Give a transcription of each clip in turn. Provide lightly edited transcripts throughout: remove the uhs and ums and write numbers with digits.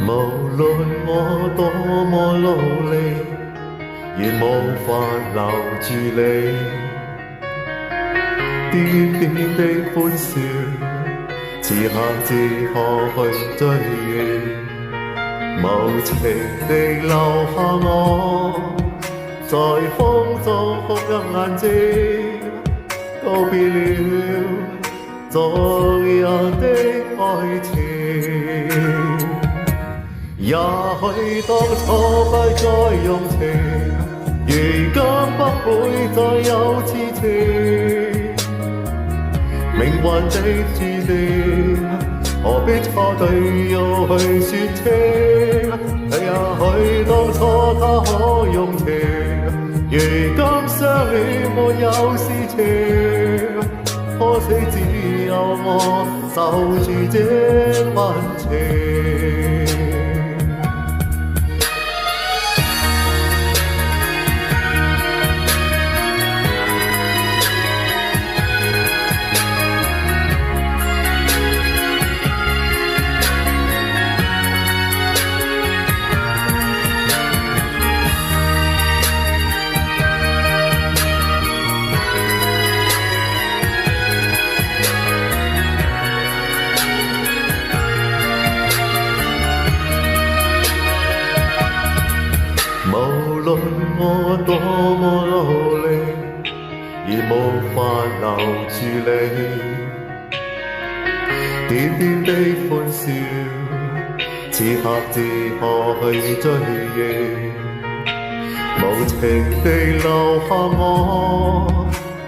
無論我多麼努力，亦無法留住你。點點的歡笑，此刻只可去追憶，無情地留下我，在風中哭泣眼睛，告別了昨日的愛情。也許當初不該用情，如今不會再有痴情。命運的注定，何必錯對要去説清？也許當初他可用情，如今相戀沒有事情。可惜只有我守住這份情。無論我多麼努力，已無法留住你。點點的歡笑，此刻只可去追憶。無情地留下我，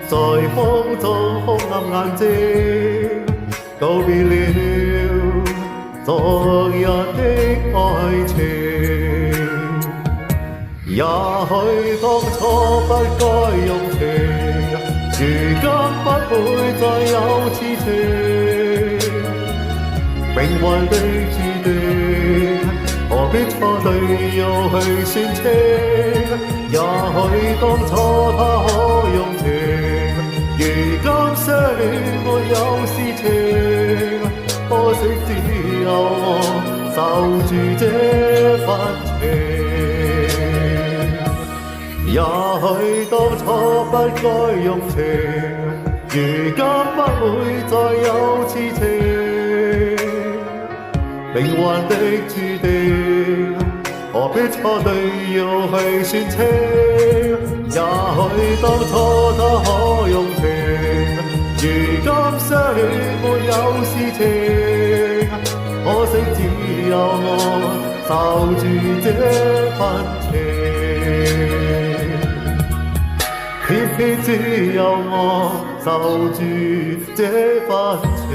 在風中哭泣眼睛，告別了昨日的愛情。也許當初不該用情，如今不會再有痴情。命運的注定，何必錯對要去算清？也許當初他可用情，如今相戀沒有事情。可惜只有我守住這份情。也許當初不該用情，如今不會再有痴情。命運的注定，何必錯對要去算清？也許當初他可用情，如今相戀沒有事情。可惜只有我守住這份情。偏偏只有我守住這份情。